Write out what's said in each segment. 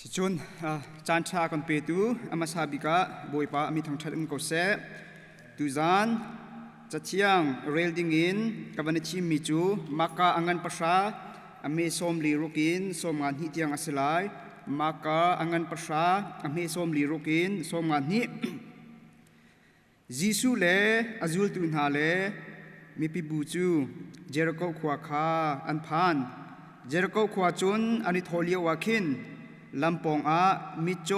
สิจุนจานชากันเปตูอามาซาบิกาบอยปามีทางชัดอุนก็เสตูจานจัดเชียงเรลดิงินกับวันชิมมิจูมักกะอังันภาษาอเมซอมลีรุกินสมงานฮิตยังอัสลายมักกะอังันภาษาอเมซอมลีรุกินสมงานฮิจิสุเลอาจุลตุนฮาเลมีปิบูจูเจริโกขวาคาอันพานเจริโกขวาจุนอันิโทเลียวาคินลำปองอามิโจ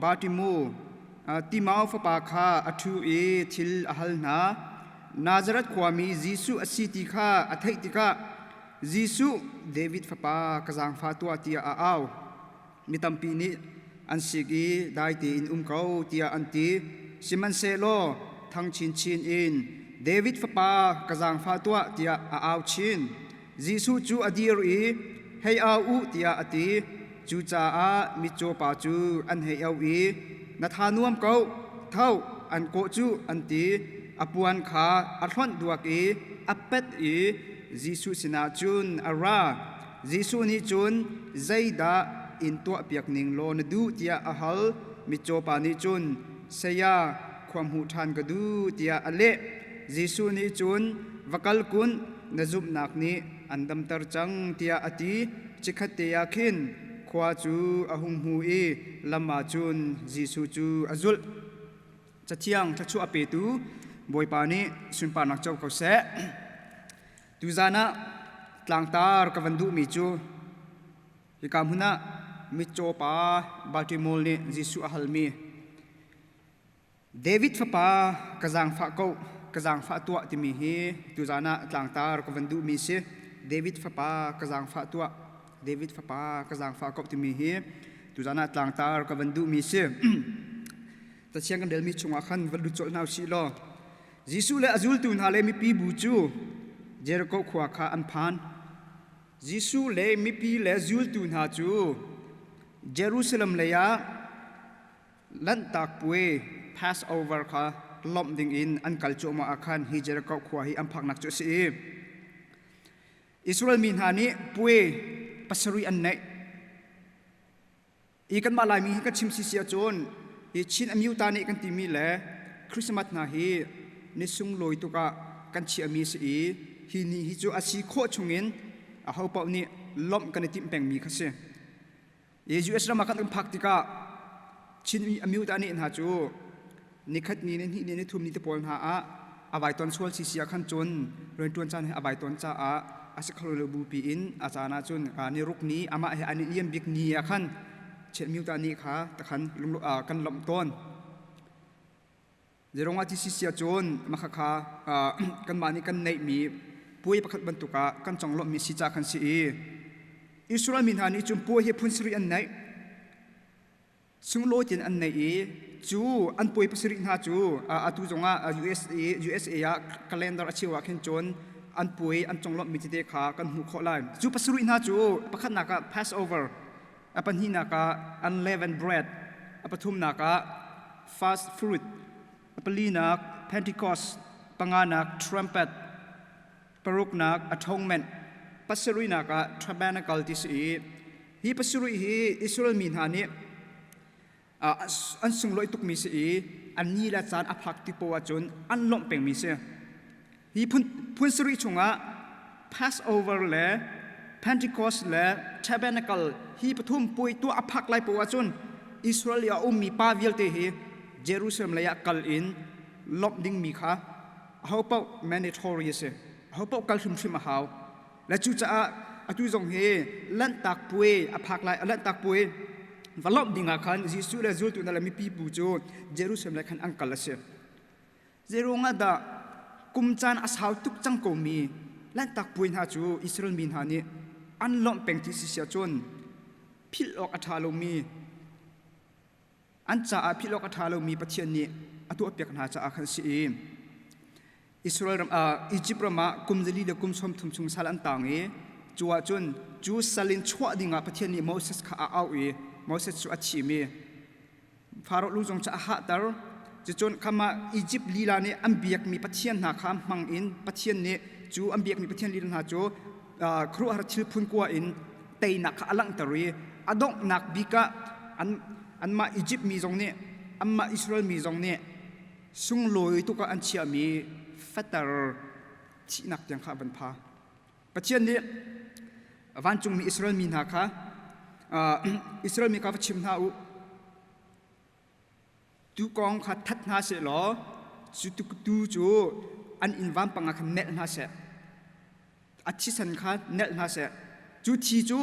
บาติมูติมาฟปาคาอัทูเอทิลอฮัลนานาซารัตความมีจิสุอสิติคาอัฐิติกาจิสุเดวิดฟปากจังฟาตัวเตียอาาวมิตัมปีนี้อันสิกีได้ตีอินเขาเตียอันตีซิมันเซโลทั้งชินอินเดวิดฟปากจังฟาตัวเตียอาาวชินจิสุจูอดีรีให้อาอูเตียอตีจูจ่าอามิโจปาจูอันเฮียวีนัทานุมเกาเท่าอันโกจูอันตีอปวนขาอัลฮอนดวกอีอเป็ดอีจิสุสินาจุนอาราจิสุนิจุนใจดาอินตัวเปียกนิงโลนดูเตียอาฮัลมิโจปานิจุนเสียความหูทานกดูเตียอเลจิสุนิจุนวักลกุนนจุบนักนี้อันดำตรจังเตียอติจิขัดเตียขินขวาจูอาหุมหูอีลำมาจุนจิสุจูอาจุลจะเที่ยงทัชวอเปตูบอยปานีสุนปานักเจ้าเขาเสตูจานะกลางตาร์กับวันดูมิจูฮิกามหุนะมิโจปาบาติโมลเนจิสุอาฮัลมีเดวิดฟปากะจังฟาเกากะจังฟาตัวติมีฮีตูจานะกลางตาร์กับวันดูมิเสเดวิดฟปากะจังฟาตัวเดวิดฟปากะจังฟาเกาติมีฮีตูจานะกลางตาร์กับวันดูมิเสแต่เชียงกันเดลมีชงอาคันวันดูโจนาวชิโลจิสุเลอาจุลตุนฮาเลมีปีบูจูเจริโกขวาคาอันพานจิสุเลมีปีเลอาจุลตุนฮาจูเยรูซาเล็มเลยาลันตักป่วย Passover ค่ะล้อมดิ่งอินอันกัลโจมาอาคันฮิเจริโกขวาฮิอันพักนักจุสีอิสราเอลมินฮานีป่วยปัสรุยอันไหนอีกันมาลายมีกันชิมซิเซียโจนฮิชินอมิวตานีกันติมีแลคริสต์มาสนาฮีนิสุงลอยตุกะกันชีอมีสีฮีนี่ฮิจูอาชีโคชงเงินอาเขาเป่านี่ล้อมกันในติมแปงมีคัสเซเยจูเอสรามากันพักติกะชินอมิวตานีนหาจูนิคัดนี้นี่นี่ทุ่มนี่ตะปอนหาอาไว้ตอนส่วนเสียขันจนเรื่องตัวจันอาไว้ตอนจ้าอาศักดิ์ระบุปีอินอาจารย์จนในรุกนี้อามาอันนี้เยี่ยมบิกนี้ขันเช่นมิวตานีค่ะตะขันลุงกันลำต้นเจรงว่าที่สิเสียโจนมาค่ะกันมานี่กันในมีป่วยประคัดบรรทุกกันจังลมมีสิจากขันสีอิสราเอลมินหานี่จุ่มป่วยเฮพุนสริอันไหนสุงโลจินอันไหนจูอันป่วยปสริหาจูตุจงUSA คัลเลนดาร์ชิวะเข็นโจนอันป่วยอันจังลมมีจิตเดขากันหูข้อไลน์จูปสริหาจูประคัดนัก Passover ปัญหานัก unleavened bread ปฐุมนัก fast fruitปลีนัก Pentecost ปังานัก trumpet ปรุกนัก atonement ปัสรุยนัก tabernacle ที่สีฮีปัสรุยฮีอิสราเอลมินหานี้อันสุงลอยตุกมีสีอันนี้ละจานอภักติปวจนอันล้มเป็งมีเสียฮีพุนสรุยชงะ Passover และ Pentecost และ tabernacle ฮีปฐุมปุยตัวอภักไลปวจนอิสราเอลมีปาวิลเตฮีเยรูซาเล็มเลยกัลอินลบดิ้งมีค่ะเขาเป่า mandatory เสียเขาเป่ากัลชุมชิมหาวและจู่จ้าตุยจงเฮลันตักป่วยอภักไลลันตักป่วยวันลบดิ้งอาคันจิสุเลจุลตุนั่นแหละมีปีบูโจเยรูซาเล็มเลยคันอังกัลเสียเจรงาดากุมจานอาสาวทุกจังกมีลันตักป่วยหาจูอิสราเอลมินหานี่อันล้มเป็นที่สิเสียจนพิลออกอัฐาลมีอันจะพิโลกทาเรามีประเทศนี้ตัวเปียกหาจะอาคันสีอิสราเอลอียิปต์รามากุมจลีเดกุมสมทุมชุงสาลันต่างจัวจนจูสลินชัวดิ่งประเทศนี้โมเสสข้าเอาโมเสสชัวชีมีฟาโรห์ลุงจงจะหาตาจะจนขมาอียิปต์ลีลานี้อันเบียกมีประเทศนาคามมังอินประเทศนี้จูอันเบียกมีประเทศลีลาจูครัวหาชิลพุนกัวอินเตยนักอลังตรีอดงนักบิกะ อันมาอียิปต์มีตรงนี้อันมาอิสราเอลมีตรงนี้ซุ่งลอยตุกอันเชียมีฟัตเตอร์ที่นักยังข้าบันพาปัจจุบันนี้วันจุงมีอิสราเอลมีนะคะอิสราเอลมีข้าพชิมนาอุตุกองขัดทัดนาเสลอจุตุกตูจูอันอินวันปังคันเนลนาเสอัจฉิสันคันเนลนาเสจูทีจู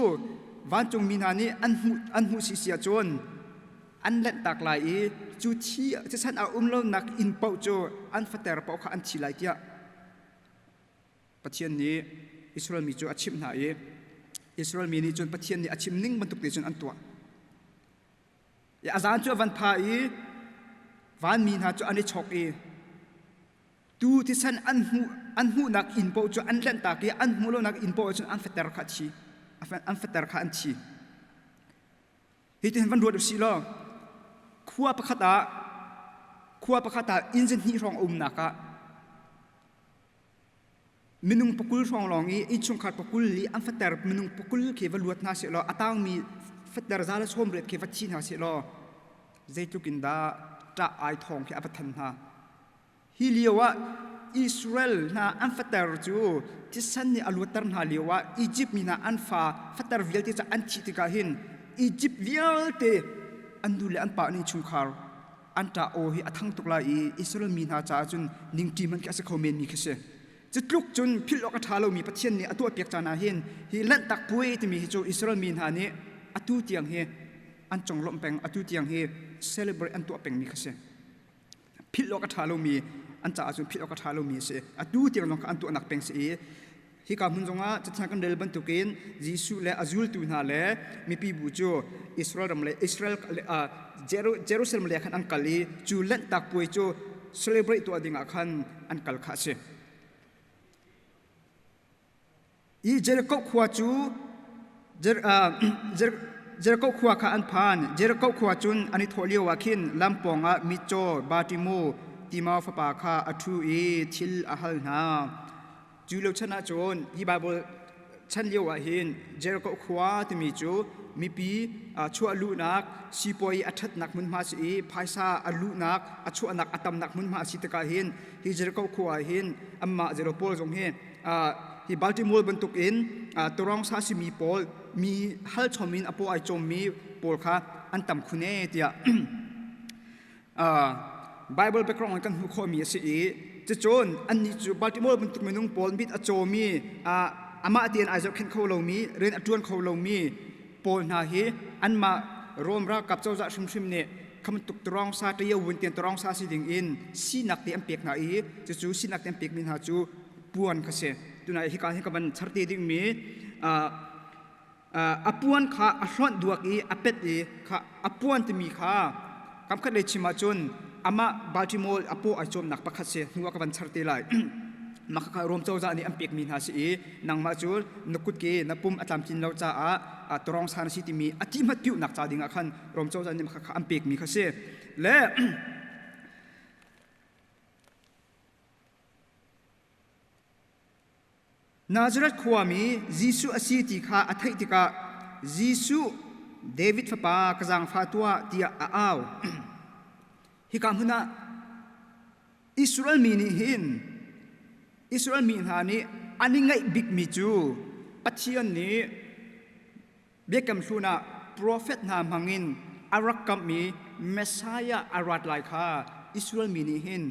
วันจุงมีนานี้อันหูสิเสียจนอันเล่นตักไหลจูที่จะฉันเอาลนักอินเปาโจอันฟัตเตอร์เปาข้าอันทีไหลเดียปัจจุบันนี้อิสราเอลมีจูอาชิมนาอิสราเอลมีนี่จนปัจจุบันนี้อาชิมนิ่งบรรทุกเดชนอันตัวอาจารย์จูวันพายวันมีนาจูอันนี้ช็อกดูที่ฉันอันหูนักอินเปาโจอันเล่นตักอันหูลนักอินเปาโจอันฟัตเตอร์ข้าชีอันฟัตเตอร์ข้าอันทีเหตุเห็นวันรวดสิล้อขัวประคตาอินเซนฮีรองนักะมินุงปกุลรองลองอีชงขาดปกุลลีอันฟัตเตอร์มินุงปกุลเขวลวดนาเสลออัตางมีฟัตเตอร์ซาลชมเรดเขวัชีนาเสลอใจตุกินดาจะไอทองเขอปัทันฮาฮิเลียวะอิสราเอลนาอันฟัตเตอร์จูที่สันนี่อลวตร์นาเลียวะอียิปต์มีนาอันฟ้าฟัตเตอร์วิลที่จะอันชิติกาหินอียิปต์วิลเตอันดูแลอันป่านี่ชุมคาร์อันตาโอฮิอัทั้งตุกลาอิสราเอลมีนาจ้าจุนนิ่งทีมันแค่สักคอมเมนต์มีแค่เสจะลุกจุนพิลอกทาเรามีประเทศนี้ตัวเปียกจานาเห็นฮิเล่นตักปุยที่มีฮิโจอิสราเอลมีนานี้ตัวเตียงเฮอันจงล้มแปงตัวเตียงเฮเซเลบรตอันตัวแปงมีแค่เสพิลอกทาเรามีอันจ้าจุนพิลอกทาเรามีเสตัวเตียงน้องอันตัวนักแปงเสฮิกามุนจงอาจะทำกันเดินบรรทุกินยิสุเลอาซุลตุนาเลมีปีบูโจอิสราเอลเยรูซาเล็มเลขันอันกัลีจูเล่นตักปุยโจเซเลบรตตัวดิ่งอาคันอันกัลข้าเสอีเจริโกขวาจูเจริโกขวาข้าอันพานเจริโกขวาจุนอันนี้ทอเลียวว่าขินลำปองะมิโจบาติโมติมาฟปาข้าอัทูทิลอาฮัลนาจูเลชนะโจนฮีบาเบิลฉันเลียวว่าเห็นเจริโกขวาที่มีจูมีปีชัวลูนักซีปอยอัฐนักมุนมาสีภายซาอลูนักชัวนักอัตมนักมุนมาสีตะกาเห็นฮีเจริโกขวาเห็นอัมมาเจริโปลจงเห็นที่บัลติโมร์บรรทุกอินตัวรองซาซิมีโพลมีฮัลชอมินอโปไอจอมมีโพลค่ะอันต่ำคุณเอติยไบเบิลไปกรองกันหัวข้อมีสิจะโจนอันนี้จูบัลติโมร์บรรทุกเมนุงโพลบิดอโจมีอามาเตียนไอจะเข็นเขาลงมีเรียนอจวนเขาลงมีโพลนาฮีอันมารวมรักกับเจ้าจะชุมเนี่ยคำตุกตรองซาเตียวนเตียนตรองซาสิดิงอินสีนักเตียมเปียกนาอีจะจูสีนักเตียมเปียกมินหาจูปวนกษตุนายฮิการฮิกันชัดเจนมีอปวนข้าอรอนดวกอเป็ดข้าอปวนที่มีข้ากำคัดเลยชิมาจนอามาบาติโมลอโปไอจอมนักประคัตเสหัวกันชัดเจนเลยมักข้ารวมเจ้าจานี่อันเปียกมีนาสีนังมาจูนกุดเกนปุ่มอัตามจินเราจ้าตรองสารสิติมีอธิมัติวนักจ้าดิ่งขันรวมเจ้าจานี่มักข้าอันเปียกมีข้าเสและนาซาเรตขวามียิสุอาศัยติข้าอัฐิติกายิสุเดวิดฟ้าปากระจังฟ้าตัวที่อ้าวฮิกามหุนะอิสราเอลมีนี่หินอิสราเอลมีหานี้อันนี้ไงบิ๊กมีจูปัจจัยนี้เบียกำสุนะโปรเฟตนามังอินอารักกัมมีเมสไซยาอารัดไลข้าอิสราเอลมีนี่หิน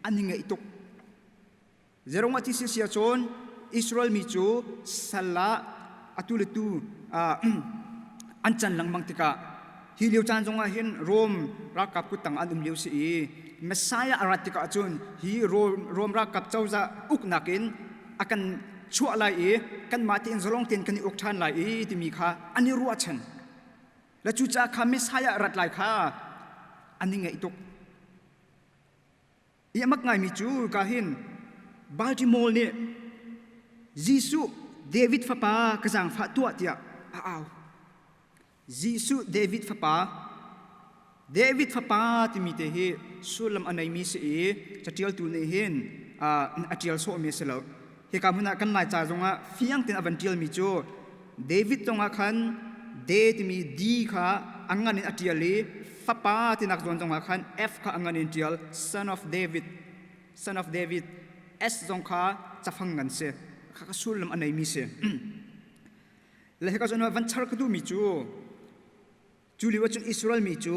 อันนี้ไงตุกเจรงวัติเสียชนอิสราเอลมีจูสละอัตุลตูอันจันลังมังติกาฮิลิวจันจงอาเห็นโรมรักกับกุตังอันเลียวสีเมสไซยาอารัติกาจุนฮิโรมรักกับเจ้าจะอุกนักินอากันชั่วไหลกันมาที่อินสลองเตียนกันอุกทันไหลที่มีข้าอันนี้รู้ฉันและจูจ่าข้าเมสไซยาอารัตไหลข้าอันนี้ไงตุกยังมักไงมีจูกาเห็นบาลติโมร์เนี่ยยิสุเดวิดฟ้าปากระจังฟ้าตัวเดียอ้าวยิสุเดวิดฟ้าปาที่มีเตะสุลมอันไหนมีสีจะเที่ยวตัวนี้เห็นเที่ยวโซ่มีเสลเหตุการณ์นั้นกันหลายจ่าจงอ่ะฟียงเต็นอวันเที่ยวมีโจเดวิดจงอ่ะคันเดที่มีดีค่ะ อังงันอินอติยลีฟ้าป้าที่นักจวนจงหาขัน F ข้าอังงันอินเดียล son of David S จงข้าจะฟังงันเสข้าก็สู้ลำอันไหนมีเสและเหตุการณ์วันชาร์กดูมีจูลิวจุนอิสราเอลมีจู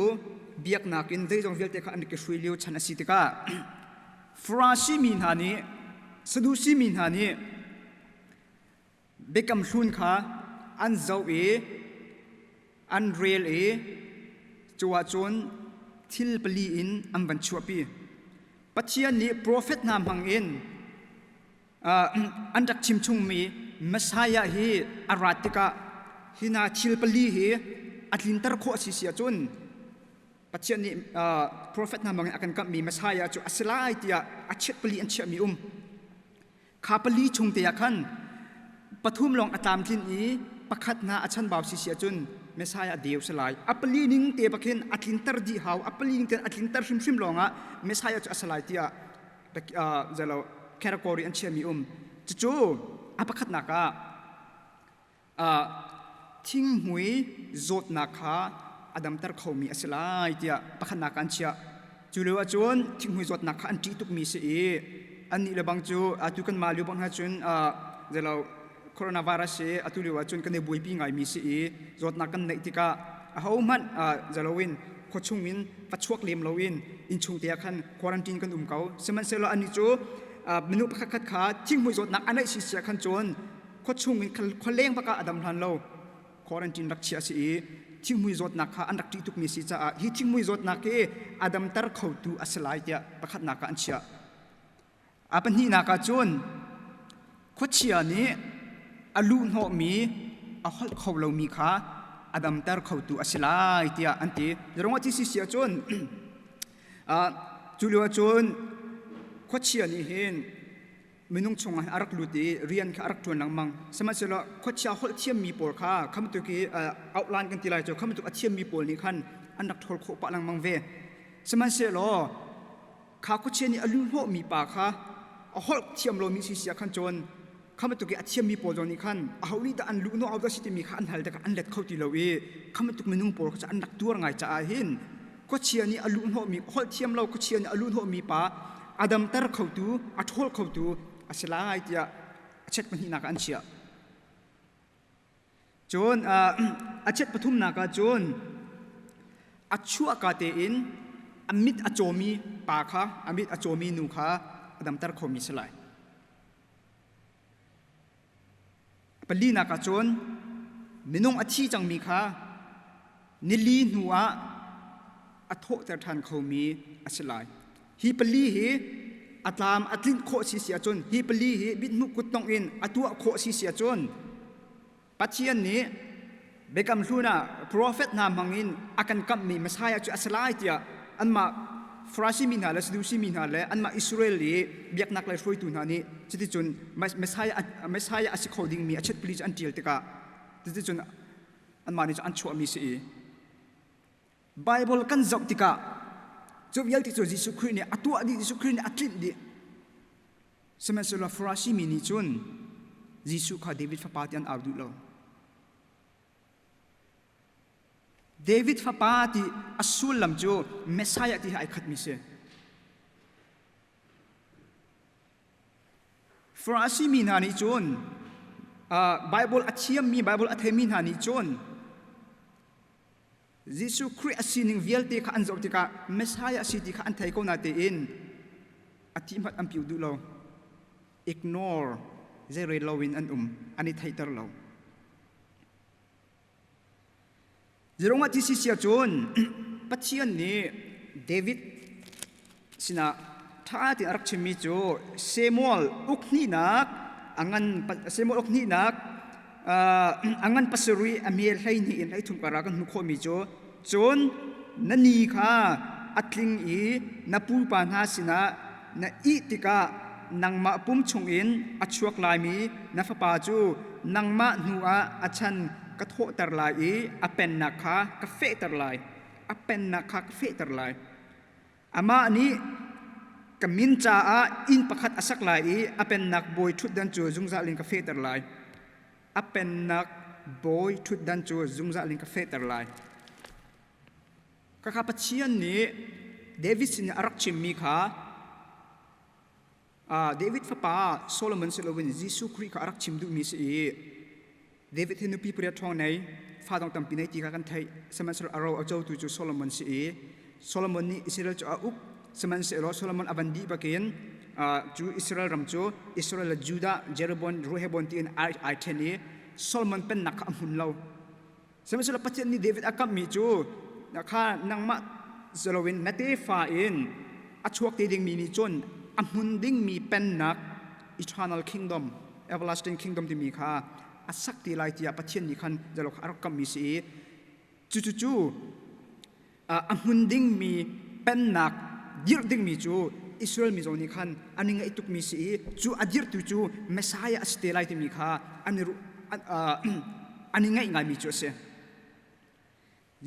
เบียกนักินได้จงเวลเตข้าอันนี้ก็ช่วยเลี้ยวชันสิติกาฟราซีมินฮานีสดูซีมินฮานีเบกัมชุนข้าอันเจ้าอันเรียลจัวจนทิลปลีอินอันบัญชัวปีปัจจัยนี้โปรเฟตนามหังอินอันดักชิมชุงมีมัสายาฮีอาราติกาฮินาทิลปลีฮีอัตลินตร์โคสิเสียจนปัจจัยนี้โปรเฟตนามหังอากันกับมีมัสายาจูอัสลายที่อัจฉริปลีอันเชื่อมีข้าปลีชงเตียขันปฐุมลองอัตามทินอีประคัดนาอัชันบ่าวสิเสียจนเมสายาเดียวสลายอัปลีนิงเตะปะเคนอัตลินตร์ดีฮาวอัปลีนิงเตะอัตลินตร์ชิมลองอ่ะเมสายาจะสลายที่จะเราแคตตากรีอันเชื่อมีจู่อัปคัดนักทิ้งหุยโจดนักอดัมตร์เขามีสลายที่ประคัดนักอันเชื่อจู่เลวจวนทิ้งหุยโจดนักอันที่ตุกมีเสียอันนี้เลบังจู่ตุกันมาเลบังฮะจนจะเราโคโรนาไวรัสอัตุลิวจนกันในบุยปีไงมีสิจดนักกันในที่กะเขามันจะเราวินโคชงวินฟัดชวกเลียมเราวินอินชงเตียขันควอรันตินกันเขาสมันเซลอันนี้จูมนุษย์พักขัดขาทิ้งมือจดนักอันไหนสิเสียขันจนโคชงวินคนเลี้ยงพักอดัมทันเราควอรันตินรักเชียสิทิ้งมือจดนักอันรักที่ทุกมีสิจ้าฮิทิ้งมือจดนักอดัมตร์เขาตูอัสลายเตียพักขัดนักอันเชียปัญหานักจนโคชเชียนี้อลูนหอมีอาหอลเขาเรามีข้าอดัมตร์เขาตัวอสลายที่อันที่จะร้องว่าที่สิเสียจนจุลิวจนขวดเชียนี่เห็นไม่นุ่งชงอารักลุตีเรียนข้าอารักทวนหลังมังสมัยเสร็จแล้วขวดเชียหอลเทียมมีปอลข้าคำตุกี้เอาลานกันทีไรจนคำตุกเทียมมีปอลนี่ขันอันดักทอลโคปะหลังมังเวสมัยเสร็จแล้วข้าขวดเชียนี่อลูนหอมีปากข้าอาหอลเทียมเรามีสิเสียขันจนข้ามันตุกอัจฉริยมีโปรจนี่ขันเอานี่แต่อันลุกน้องเอาแต่สิที่มีขันหันแต่ก็อันเล็ดเข้าตีเราข้ามันตุกมันนุ่งโปรเขาจะอันดักตัวไงจะอาหินก็เชียนี่อลูนหัวมีหอลเทียมเราก็เชียนี่อลูนหัวมีป้าอดัมตร์เข้าตัวอัดหอลเข้าตัวอัศลายที่เช็ดมันหินักอันเชียจนอัจฉริยปฐุมนักจนอัจฉริยกาเตอินอมิดอโจมีป้าข้าอมิดอโจมีนูข้าอดัมตร์เข้ามีสลายปลีนักจนมินงอาชีจังมีข้านิลีนัวอัทโตทันเขามีอัศลายฮีปลีฮีอัตลามอัตลินโคสิเสียจนฮีปลีฮีบิดมุกุตตองอินอัตัวโคสิเสียจนปัจเจียนนี้เบกัมลูน่าโปรเฟตนามังอินอากันกับมีมาสายจุอัศลายเตียอันมาฟราซิมินาเลสดูซิมินาเลอันมาอิสราเอลีเบียกนักเลยช่วยตุนานี้จิตจนไม่ใช่อาศิโคดิ้งมีอาชีพปลีจอันเดียลติกาจิตจนอันมานี่จะอันชัวมีสิไบเบิลกันจับติกาจบยัลติจยิสุคริเนี่ยอัตัวดิยิสุคริเนี่ยอัตลินดิสมัยสุลฟราซิมินิจนยิสุข้าเดวิดฟ้าปาติอันอับดุลลาเดวิดฟ้าปาติอัสสุลลัมโจเมสายที่ให้ขัดมิเซฟราซิมินานิจนไบเบิลอัจฉริยมีไบเบิลอัตเทมินานิจนยิสุคริสต์สินิงเวลติข้าอันจบติกาเมสายสิติข้าอันไทยก็นาเตอินอธิมัดอัมพิวดูเรา ignore เจเรลวินอันอันนี้ไทยตร์เราจะร้องว่าที่สิเสียจนปัจเจียนนี้เดวิดสินะท้าที่อารักชิมิจูเซมูอลอุกนี่นักอันเซมูอลอุกนี่นักอันปัสรุยอเมริกานี่ในทุ่งปารากันนุโคมิจูจนนันนี่ค่ะอัตลิงอีนับปูปานาสินะนัอีติกานังมาปุ่มชงอินอัชวกลายมีนัฟปาจูนังมาหนัวอัชันกระโถตรลายอเป็นนักขากาเฟตรลายอเป็นนักขากาเฟตรลายอามาอันนี้กมินจ้าอินประคัดอสักลายอเป็นนักบอยทุดดันจูจุงซาลินกาเฟตรลายอเป็นนักบอยทุดดันจูจุงซาลินกาเฟตรลาย ก็ข้าพเจ้านี้เดวิดสินอารักชิมมีค่ะเดวิดฟ้าป่าโซโลมอนเซโลวินยิสุคริสต์อารักชิมดูมีสิเดวิดเห็นปีเปรียทองในฟ้าต้องตำปีในที่กันไทยสมัยเราเอาเจ้าตัวจูโซโลมอนสิโซโลมอนนี่อิสราเอลจะอุบสมัยโซโลมอนอบันดีบักเองจูอิสราเอลรำจูอิสราเอลจูดาเจรูบอนรูเฮบอนที่ไอเทนีโซโลมอนเป็นนักอัมพุนเราสมัยเราปัจจุบันนี้เดวิดอากัมมีจูนะคะนังมาเซโลวินนัตเตฟ้าอินอัชวกที่ดิ่งมีนิจนอัมพุนดิ่งมีเป็นนัก eternal kingdom everlasting kingdom ที่มีค่ะอาศักที่ไล่ที่ปัจจุบันนี้คันจะลงอารักกัมมีสิจูอัมพุนดิ่งมีเป็นนักดิรดิ่งมีจูอิสราเอลมีโซนี่คันอันนี้ไงตุกมีสิจูอดิรตุจูเมสายาสเตไลที่มีค่ะอันนี้ไงมีจูเส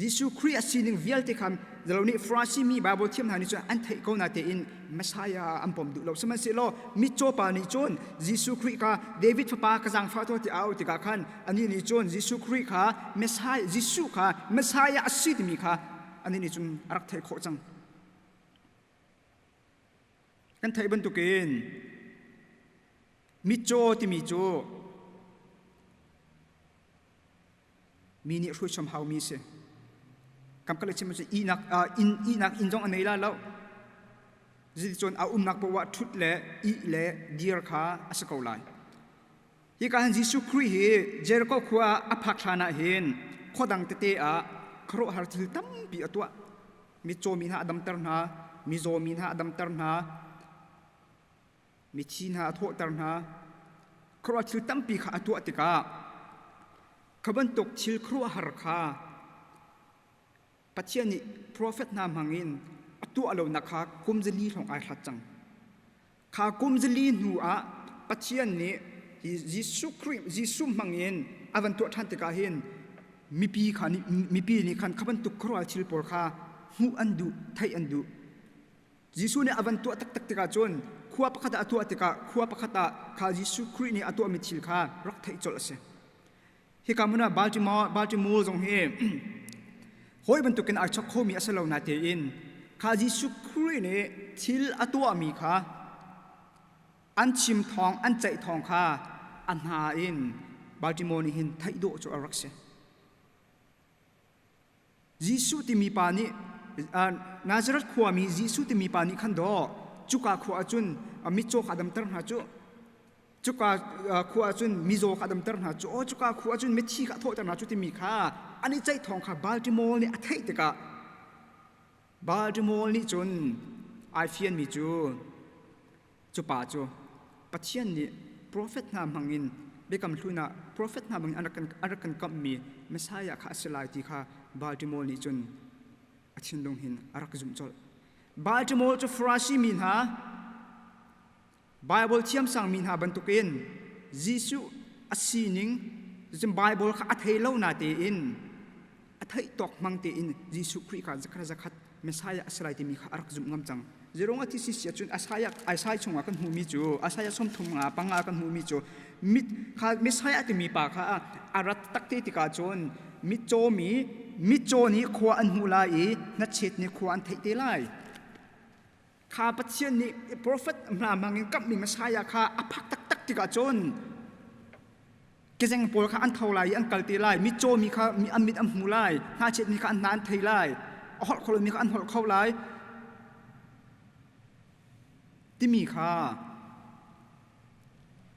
ยิสุคริสต์สิ่งวิลที่คำเราเนี่ยฟรานซิมีบาบิลเทียมหานี่จนอันเทโกนาเตอินเมสายาอันปมดูเราสมัยเสโลมิโจปานิจนยิสุคริสต์ค่ะเดวิดฟ้าป่ากระจังฟ้าตัวที่เอาที่กาขันอันนี้นิจนยิสุคริสต์ค่ะเมสายยิสุค่ะเมสายาสิ่งมีค่ะอันนี้นิจนรักเทโคจังกันไทยบรรทุกินมิโจที่มิโจมีนี่ช่วยชมเฮามีเสคำกล่าวเช่นมันจะอีนักอินจงอันนี้แล้วจิตจนเอานักบอกว่าทุดเละอีเละดีร์ข้าอาศัยไลฮีการยิสุคริสต์เจริโกขวาอภักษานาเห็นข้อดังเตะครบหาทิลตั้มปีตัวมิโจมีหาดัมตร์นามิโจมีหาดัมตร์นามิชินหาทั่วตร์นาครบทิลตั้มปีข้าตัวติกาขบันตกทิลครัวหาข้าปัจจัยนี้ prophet นามหังอินตัวเรานักขากุมจลีของไอรัดจังขากุมจลีหนูปัจจัยนี้ยิสุคริสต์ยิสุมังอินอวันตัวท่านติกาเห็นมีปีขันมีปีนี้ขันขบันตุกครัวชิลปอร์ขาหูอันดูไทยอันดูยิสุเนี่ยอวันตัวตักติกาจนขัวปะขตาตัวติกาขัวปะขตาขายิสุคริสต์เนี่ยตัวมิชิลขารักไทยจลเสฮิกามุนะบาลติมอร์จงเฮหอยบรรทุกกันอาชักโคมีอาศัยเรานาเตอินข้ายิสุคริสต์เนี่ยทิลอตัวมีค่ะอันชิมทองอันใจทองค่ะอันหาอินบาลติมอร์นี่หินไทยโดจุอารักเซยิสุที่มีปานีนาซาเรตขวามียิสุที่มีปานีขันโดจุกาขวาจุนมิโจขัดมตร์หาจุกาขวาจุนมิโจขัดมตร์หาจุกาขวาจุนเมชีขัดโทษตร์หาที่มีค่ะอันนี้ใจทองค่ะบาลติมอร์นี่อัฐิตกะบาลติมอร์นี่จนไอฟิอันมีจูป่าจูปัจจัยนี้ prophet นามหังอินเบกัมทุนะ prophet นามหังอินอันกันกับมีเมสายาข้าสลายที่ค่ะบาลติมอร์นี่จนอัชินดงหินอารักจุมจลบาลติมอร์จะฟราซีมินฮะไบเบิลเทียมสังมินฮะบรรทุกินยิสุอัศนิงจนไบเบิลข้าอัฐิเล่านาเตอินอัฐิตอกมังเตอินยิสุคริสต์ข้าจะขัดเมสายาอัศลัยที่มีข้าอารักจุมงำจังเจรงอาทิตย์สิจุนอาศัยชงกันหูมิจูอาศัยสมทุงปังกันหูมิจูมิข้าเมสายาที่มีปากข้าอารัตตักเตติกาจนมิโจนี่ขวาอันหูลายนัดเช็ดนี่ขวาอันไทยเตไลข้าปัจเจียนนี่ prophet มามังกับมีเมสายาข้าอภักตักติกาจนเกษงปอลข้าอันเท่าไรอันกัลตีไลมิโจมีข้ามีอันมิดอันหูไลน่าเช็ดมีข้าอันนานไทยไลหอดคนมีข้าอันหอดเข้าไลที่มีข้า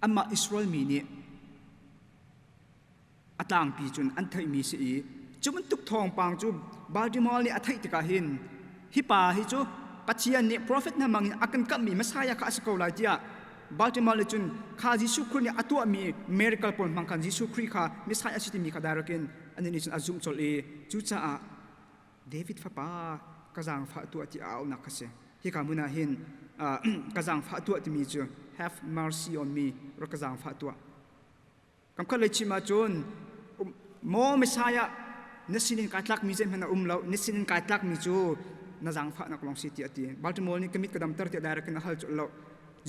อันมาอิสราเอลมีนี่อัตลางปีจนอันไทยมีสีจุมันตุกทองปางจูบาลติมอร์นี่อัตไทยติกาหินฮิปาฮิจูปัจจัยนี้ prophet นั่นมังอากันกับมีมาสายาข้าสกอลายที่บาลติมอร์เลยจนข้ายิสุคริสต์เนี่ยตัวมี miracle ปนมังคันยิสุคริสต์ข้ามิสายาสิที่มีข้าได้รักินอันนี้จนอาจุมโจลีจูจ้าเดวิดฟ้าป่ากระจังฟ้าตัวที่เอานักเสียฮิกามุนาหินกระจังฟ้าตัวที่มีจู have mercy on me รักกระจังฟ้าตัวคำขเลยชิมาจนโมมิสายาเนสินินการลักมีเจนพันเราเนสินินการลักมีจูน่าจังฟ้านักลองสิทธิ์ตีบาลติมอร์นี่ก็มิดกระดมตร์ที่ได้รักินฮัลจุเรา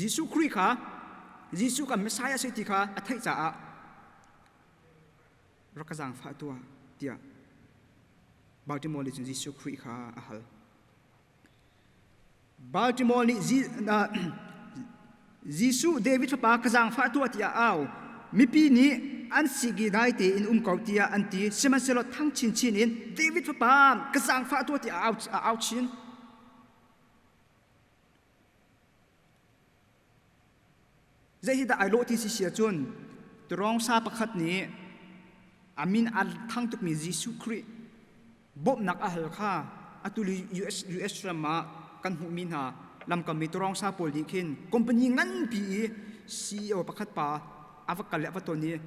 ยิสุคริสต์ค่ะยิสุกับมิสายาสิทธิ์ค่ะอัฐิจ้า รักษาฝ่าตัวเดีย Baltimore ni Jesu Christ kha ahal Baltimore ni Jesu David pa kazang fa tu atia aw mi pi ni an sigi dai te in kautia anti semaselo thang chin chin in David pa kazang fa tu atia aw chin zai da ai lo ti si sia chun trong sa pakhat ni amin al thang tuk mi Jesu Christ bob nak ahal kha atuli US rama kan hu min ha lam kam mi trong sa pol dikhin company ngan pi CEO pakhat pa avakal avatoni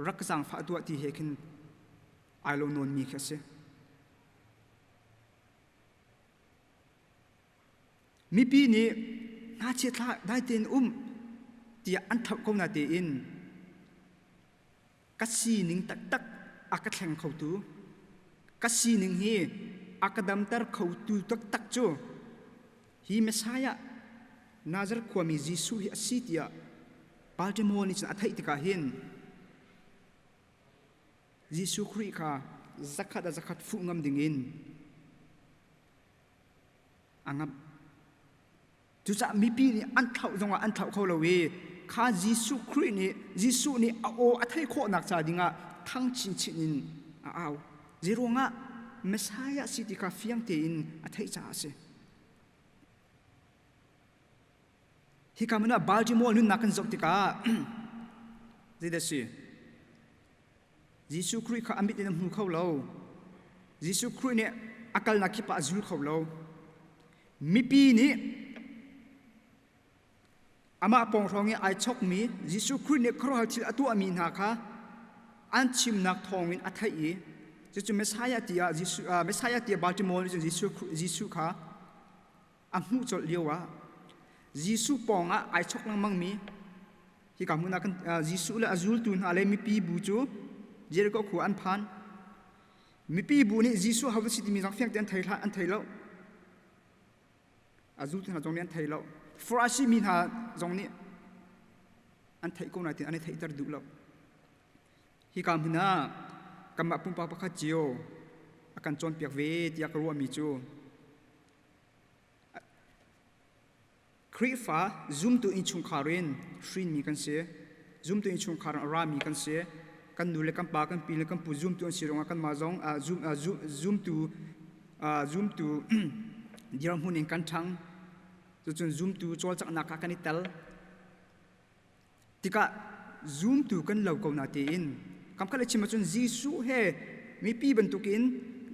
rakzang fa tu ti hekin ai lo non mi khase mi pi ni na che tha dai ten tia an thau ko na te in kasi ning tak tak akatheng khau tu kasi ning hi akadam tar khau tu tak tak chu hi Messiah Nazar kwami Jesu hi asitia Baltimore ni cha athai tika hin Jesu Christ kha zakhat fu ngam dingin angam tu cha mi pi ni an thau zonga an thau kho lowe kha Jesu Christ ni Jesu ni o athai kho nak cha dinga thang chin chin in aw zironga Messiah city ka fiang te in athai cha ase hi kamuna Baltimore nun nakan zok tika zidasi Jesu Christ kha amit in mu khau lo Jesu Christ ne akal na khipa azul khau lo mi pi ni ama pong thongi ai chok mi Jesu Christ ne khro hal thil atu ami na kha an chim nak thongin athai e chu Messiah tia Jesu Messiah tia Baltimore ni Jesu kha amu chol liwa Jesu ponga ai chok nang mang mi hi kamuna kan Jesu la azul tun ale mi pi bu chu Jericho khu an phan mi pi bu ni Jesu hawu city mi jang fyang ten thaila an thailo azul tun jong len thailo forasi mi ha jong ni an thai ko na tin an thai tar du lo hi kamuna kamma pum pa pakha chio akan chon piak ve tia ka ru mi chu Krifa zoom to in chung kharin shin mi kan se zoom to in chung kharan ara mi kan se kan nu le kan pa kan pi le kan pu zoom to sironga kan ma jong zoom to diram hun in kan thang chu chun zoom to chol chak na ka kan ital tika zoom to kan lo ko na te in kam kale chima chun Jesu he mi pi ban tukin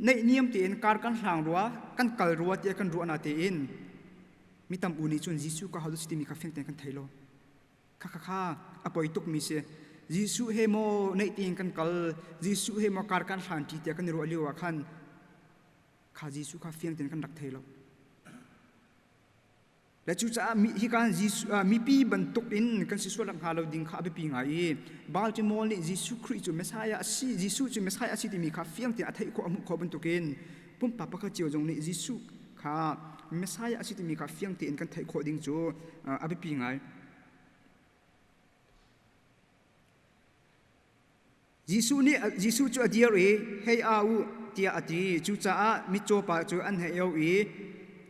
nei niam te in kar kan hlang ruwa kan kal ruwa te kan ruwa na te in mitam uni chun Jesu ka halu siti mi ka feng ten kan thailo kha apoi tuk mi se Jesu he mo nei ting kan kal Jesu he mo kar kan hlan ti te kan ru aliwa khan kha Jesu ka feng ten kan dak thailo la chu cha mi hi kan Jesu mi pi ban tuk in kan si so lam halo ding kha be pi ngai Baltimore ni Jesu Christ chu Messiah si Jesu chu Messiah si ti mi kha feng te athai ko amu ko ban tukin pum pa pa ka chiu jong ni Jesu kha Messiah asiti mi ka fiang te in kan thai kho ding chu abi pi ngai Jesu chu adia re hei au tia ati chu cha a mi cho pa chu an he yo e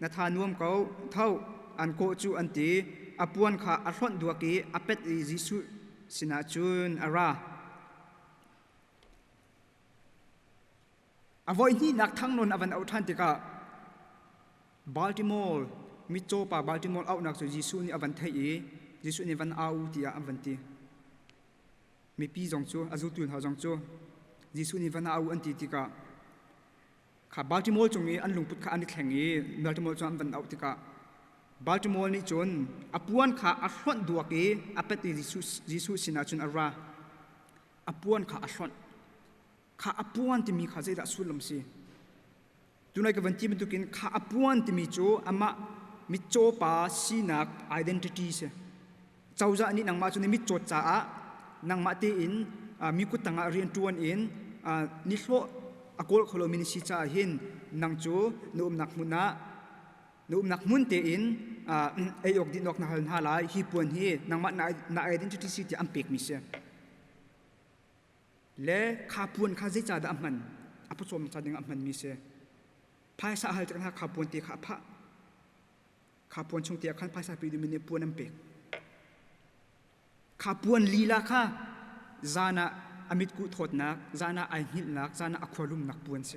na tha nuam ko thau an ko chu an ti apuan kha a hlon duaki apet Jesu sina chun ara avoi ni nak thang non avan au than tika Baltimore mi cho pa Baltimore au nak chu Jesu ni avan thai e Jesu ni van au tia avanti mi pi jong chu azu tun ha jong chu Jesu ni van au anti tika kha Baltimore chungi an lungput kha ani thleng e Baltimore chu an van au tika Baltimore ni chun apuan kha a hlon duak e apet Jesu sina chun ara apuan kha a hlon kha apuan ti mi kha zeida sulam si tunai ka vanti bentukin kha apuan ti mi chu ama mi cho pa sinak identity se chauza ani nang ma chu ni mi cho cha a nang ma te in mi ku tanga rian tuan in ni hlo akol kholo min si cha hin nang chu num nak mun te in ayok din nok na hal halai hi puan hi nang ma na identity si ti ampek mi se le kha puan kha zai cha da amman apu chom cha ding amman mi se ภายสาหัลจังหาขับปวนตีขาพระขับปวนชงเตียขันภายสาปีดูมินปวนน้ำเป็กขับปวนลีลาค่ะจานะอมิตกุทดนักจานะไอหิลนักจานะอควาลุมนักปวนเส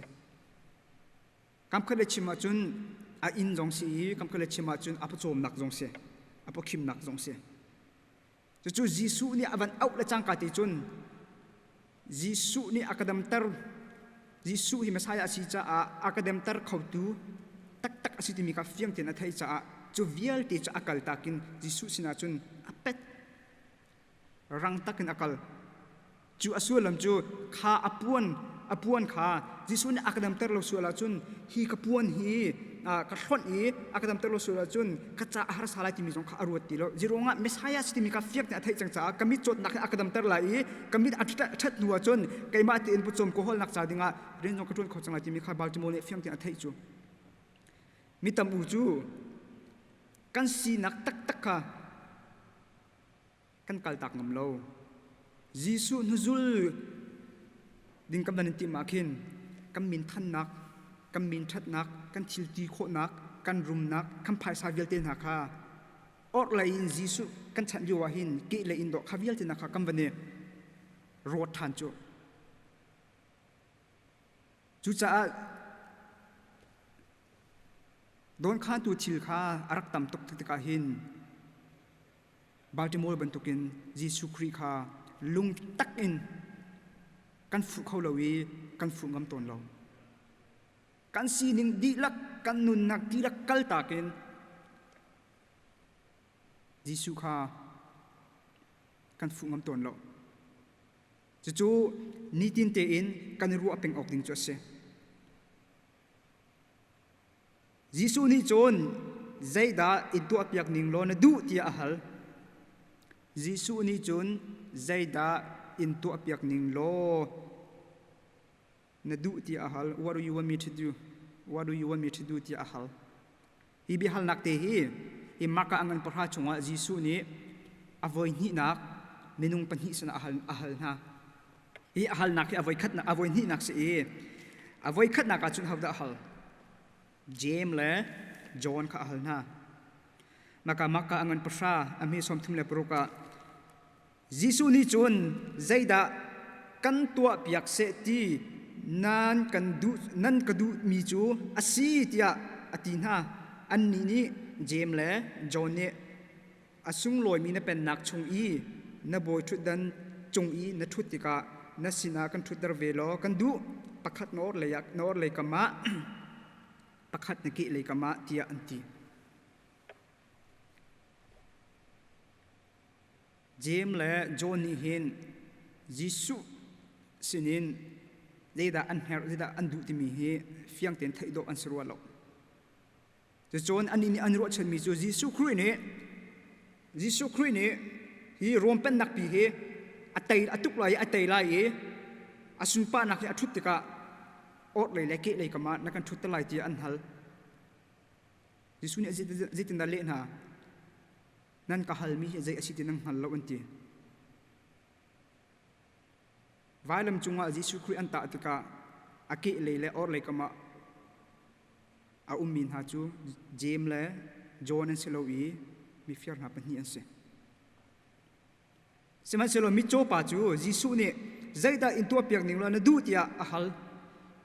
คำเคลื่อนชิมาจุนอินจงสีคำเคลื่อนชิมาจุนอภิโจมนักจงเสอภิคิมนักจงเสจู่ๆยิสุนี่อวันเอาละจังกาติจุนยิสุนี่อักดัมเตอร์ยิสุฮิมาสายอาศิจ้าอักดัมเตอร์เขาตูตักอาศิติมีกาฟิยงเตนัทไฮจ้าจู่เวียลติจ้าอักลตักินยิสุสินาจุนอเป็ดรังตักินอักลจู่อสุลมจู่ข้าอปวนข้ายิสุนี่อักดัมเตอร์เราสุลาจุนฮีกปวนฮีกระท้อนอีอักดัมเตอร์เราสุลาจุนกระจ้าอาหารสลายที่มีสงข้าอรวดติโลจิโรงะเมสายาสติมีกาฟิยงเตนัทไฮจังจ้ากมิดจดนักอักดัมเตอร์ไหลกมิดอัดชัดนัวจุนไกมาติอินปุจมโกฮอลนักจ้าดิงะเรียนจงกระท้อนเขาจังไรที่มีข้าบาลจิโมเนฟิยงเตนัทไฮจู่มิตรมูจูกันสีนักตักค่ะกันกัลตักงำโลยิสุนุจุลดินกำลังติมาขินกันมินทันนักกันมินชัดนักกันทิลตีโคนักกันรุมนักกันภายสาวิลเตนักค่ะออกเลยอินยิสุกันฉันอยู่ว่าหินกิเลยอินโดข้าวิลเตนักค่ะกันวันนี้รถทันจูจ้าโดนข้าตัวชิลข้าอารักตำตกติกาหินบาลติโมร์บรรทุกินยิสุครีข้าลุงตักอินกันฝึกเขาเลวีกันฝึกงำตนเรากันซีนิงดีลักกันนุนนักดีลักกัลตากินยิสุข้ากันฝึกงำตนเราจู่ๆนิตินเตอินกันรู้อเป็นออกดิ่งจุดเสยิสุนี่โจนใจดาอินตัวเปียกนิ่งโลนดูที่อาหัลยิสุนี่โจนใจดาอินตัวเปียกนิ่งโลนดูที่อาหัล What do you want me to do What do you want me to do ที่อาหัลฮิบิฮัลนักเตฮีฮิมักกะอังกันปะฮาชงว่ายิสุนี่อภัยหินักเมนุงปัญหิสนะอาหัลนะฮิอาหัลนักฮิอภัยขัดนักอภัยหินักเสียอภัยขัดนักอาจุนฮับดะอาหัลเจมและจอห์นข้าหัลนะมักกะอังกันปะชาอเมซอมทุมเลปรุกะยิสุนี่จุนใจดากันตัวเปียกเสตีนันกระดูมีจูอาศีติยาอตินะอันนี้เจมและจอห์นเนี่ยอาสุงลอยมีนเป็นนักชงอีนบอยทุดันจงอีนทุติกะนสินากันทุดร์เวลกันดูปักขัดนอร์เลยยักนอร์เลยกามะปักขัดนักกิเลยกามะที่อันตีเจมและจอห์นนี่เห็นยิสุสินินเลดาอันเฮร์เลดาอันดูที่มีเฮเฟียงเต็นไทยดอกอันสรัวหลอกจะจอห์นอันนี้อันรู้ฉันมีจูยิสุคริเนี่ยฮีรวมเป็นนักปีเฮอัตไตอัตุกลายอัตไตลายอาสุนปานักอัตุติกะอดเลยเล็กเลยกมานักกันทุตลายที่อันฮัลยิสุเนี่ยจิตนั่นเล่นฮะนั่นก็ฮัลมีใจอาศิตินังฮัลละวันที่วายลำจุงว่ายิสุคริอันตาติกะอากิเลยและอดเลยกมาอาอุมินฮาจูเจมและจอห์นเซโลวีมีฟิอาร์นับเป็นนี้อันเสสมัยเซโลมิโจปาจูยิสุเนี่ยใจดาอินตัวเปียกนิ่งแล้วนะดูที่อาฮัล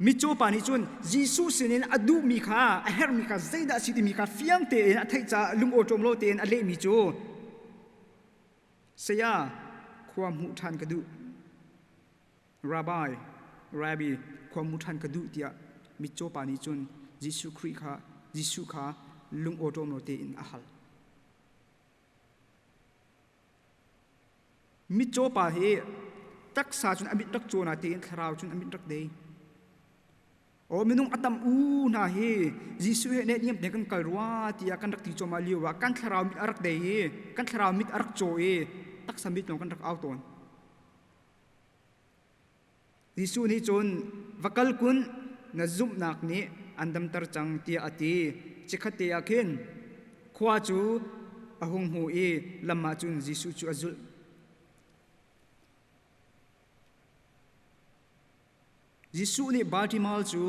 มิโจปานิจุนยิสุสินินอดูมีข้าเฮร์มีข้าใจดาสิติมีข้าฟิยังเตนอัฐิจาลุงโอจมโลเตนอเลมิโจเสียความมุทันกระดูราบีความมุทันกระดูที่มิโจปานิจุนยิสุคริข้ายิสุข้าลุงโอจมโลเตนอาฮัลมิโจปาเฮตักษาจุนอมิตรักโจนาเตนคราวจุนอมิตรักเดย์โอ้มินุงอัตมอูนาเฮยิสุเฮเนเนียมเด็กกันกลว่าที่อากันรักที่โจมาลิวว่ากันคราวมิตรักเดย์กันคราวมิตรักโจเอตักสมิตนกันรักเอาตนยิสุนี่จนวักลกุนนซุมนักนี้อันดำตรจังที่อติจิขัดเตียกินขวาจูอหงหูเอลำมาจุนยิสุจูอจุลยิสุนี่บาติมาลจู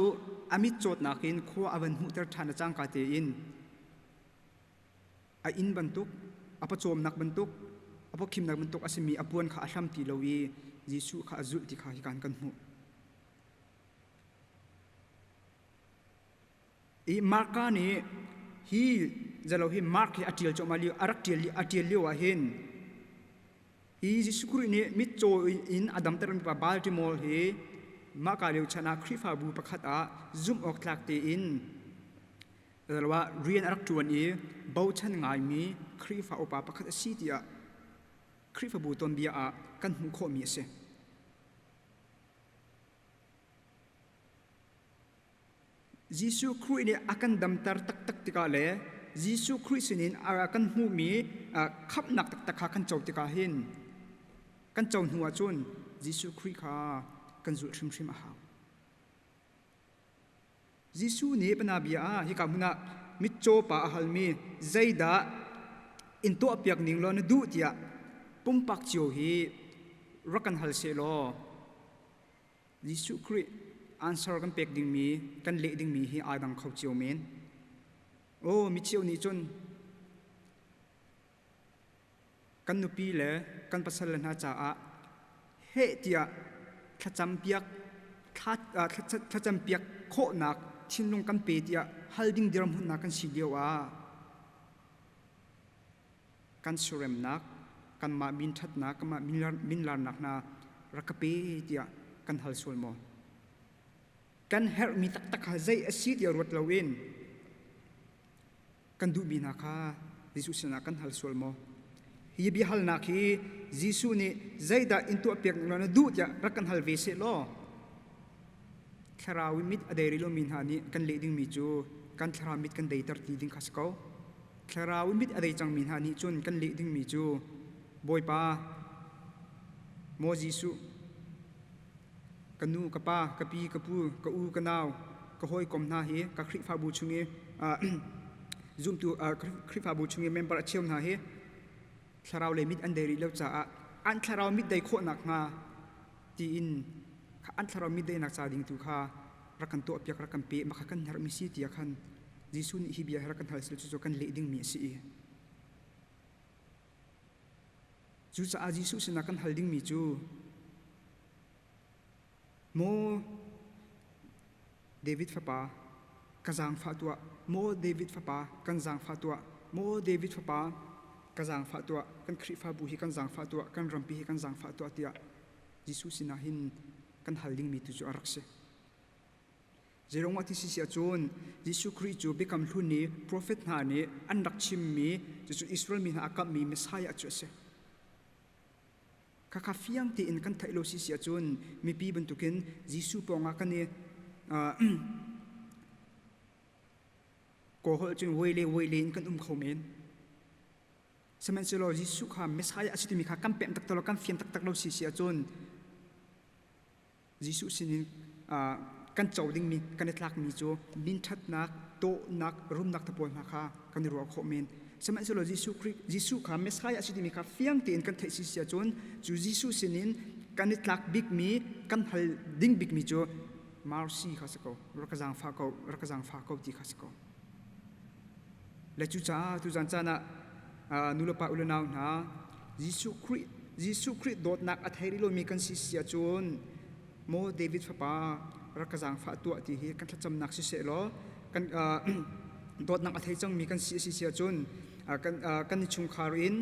amit chot nakin kho avan hu ter thana chang ka te in a in bantuk apa chom nak bantuk apa khim nak bantuk asimi apuan kha ahlam ti lowi Jisu kha azul ti kha hi kan mu i marka ni hi zalo hi mark hi atil chomali arak atil liwa hin i Jisu kru ni mit cho in adam ter pa Baltimore hi ma ka leu chana khrifa bu pakhat a zoom ok tlak te in zalwa rian arak tuan i bau chan ngai mi khrifa opa pakhat a si tia khrifa bu ton bia a kan hu kho mi se Jisu kru ni akan damtar tak tika le Jisu kru sinin akan hu mi khap nak tak kan chau tika hin kan chau huwa chun Jisu kru kha kan zu shim a ha Jisu ni panabia hi ka huna mit cho pa halmi zaida into apiak ning lo na du tia pumpak chiu hi rakan hal se lo Jisu kru answer kan pek ding mi kan le ding mi hi adang khau chiu men o mi chiu ni chun kan nupi le kan pasal na cha a he tia thacham piak thacham piak kho nak thinlung kan pe tia halding diram hun na kan si dewa kan surem nak kan ma min that na kan ma min lar nak na rakape tia kan hal sul mo kan her mi tak hazai asit ya rot lawin kan du bina kha Jisu sina kan hal sul mo hi bi hal na khi Jisu ni zaida into apek na du ya rakan hal ve se lo tharawi mit aderi lo min hani kan le ding mi chu kan thara mit kan dei tar ti ding khasko tharawi mit adei chang min hani chun kan le ding mi chu boy pa mo Jisu kanu kapa kapi kapu ka u kanau ka hoi kom na hi ka khri fa bu chungi zoom to khri fa bu chungi member acheu na hi tharau le mit anderi lo cha an tharau mit dai kho nak nga ti in kha an tharau mit dai nak cha ding tu kha rakan to apyak rakan pe ma kha kan har mi si ti khan Jisu ni hi bia rakan hal sil chu kan le ding mi si chu cha Jisu sina kan hal ding mi chu mo David fapa kazang fatua mo David fapa kanzang fatua mo David fapa kazang fatua kan khri fa bu hi kanzang fatua kan rampi hi kanzang fatua tia Jisu sina hin kan haling mi tu chu arakse jerong ati si sia chun Jisu Christ chu become thuni prophet na ni anrak chim mi chu Israel mi na akam mi messiah chu se kakafiang ti in kan thailo si sia chun mi pi bantukin Jisu ponga kan ni ko hol chun weile in kan khomen semen selo Jisu kha messiah asiti mi kha kam pem tak tolo kam fiam tak lo si sia chun Jisu sinin kan chawding mi kan tlak mi chu bin that nak to nak rum nak tapon na kha kan ro khomen semen selo Jisu kha messiah asiti mi kha fiang ti in kan thai si sia chun chu Jisu sinin kan tlak big mi kan hal ding big mi chu marsi khasako rakazang fa ko ti khasako la chu cha tu jan chana nulapa ulanaw na Jisu Christ dot nak atheri lo mi kan si sia chun mo David fapa rakazang fa tu ti hi kan thacham nak si se lo kan dot nak athei chang mi kan si sia chun kan ni chung kharin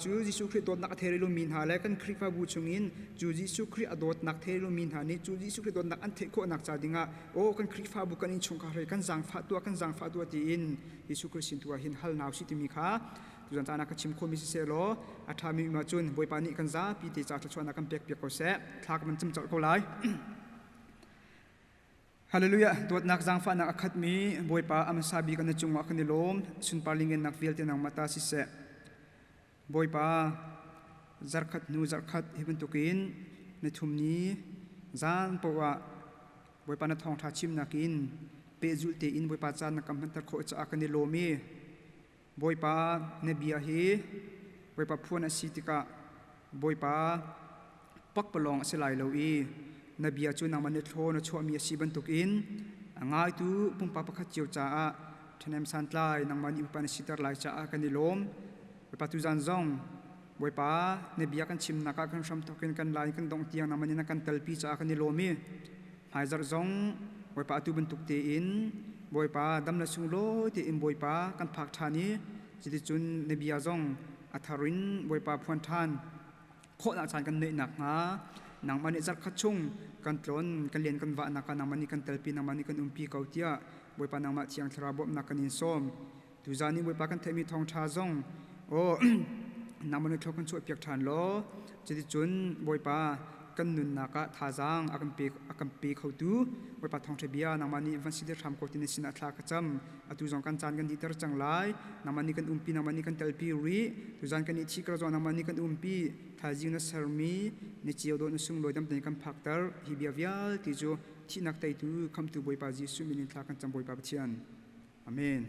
chu Jisu Christ dot nak atheri lo min ha le kan khrifa bu chungin chu Jisu Christ adot nak theri lo min ha ni chu Jisu Christ dot nak an the kho nak cha dinga o kan khrifa bu kan in chung khare kan jang fa tu ti in Jisu Christ sin tu hin hal naw si ti mi kha tu jan chana ka chim kho mi se lo athami ma chun boi pani kan za pi ti cha chona kan pek ko se thak man chim chal ko lai Hallelujah dot nak jang fa nak akhat mi boi pa am sabi kan chungwa kan ni lom sun parlingen nak vel te nang mata si se boi pa zarkhat hibun tukin ne thumni zan powa boi pa na thong tha chim nakin pe zul te in boi pa chan na kam han tar kho cha kan ni lomi boi pa ne bia hi boi pa phuna sitika boi pa pak palong se lai lo i na bia chu nang man thlo na chho mi si ban tukin ง่ายตูปุ่มปะปะขัดเจียวจ้าทนมสันไลนังมันอุปนิสิตร์ไลจ้ากันนิลมไปปัตุจันซงบวยป้าเนบียกันชิมนักกันชมตกินกันไลกันดงเตียงนังมันนักกันเตลปีจ้ากันนิลมีหายจารซงบวยป้าตุบันตุกเตอินบวยป้าดำละสุงโลเตอินบวยป้ากันพักทานีจิตจุนเนบียซงอัทารินบวยป้าพวนทานโคตรอาจารย์กันเนหนักนะนังมันนี่จัดขัดชุ่งกันตรนกันเลียนกันวะนักนังมันนี่กันเตลปีนังมันนี่กันปีเกาเตียบวยปานังมาเทียงทราบบนักกันอินส้มตุจานี่บวยปากันเทมีทองชาซงโอ้ นังมันนี่ทอกันช่วยเปียกฐานล้อจะได้จุนบวยปากันนุนนักท่าจางอากันปีเขาดูบวยปาทองเทบียนังมันนี่วันสิเดทำโคตินิสินาทลากจำอตุจงกันจานกันดีเตอร์จังไลนังมันนี่กันปีนังมันนี่กันเตลปีรีตุจานกันอิชิกระจอนังมันนี่กันปีท่าจิงนัสเซอร์มีนิจิโอโดนสุงลอยดำเนินกันพักเตอร์ฮิบิอาวิลติจูที่นักไตตูคำตูบวยปาจิสุมินิทลากันจำบวยปาเทียนอาเมน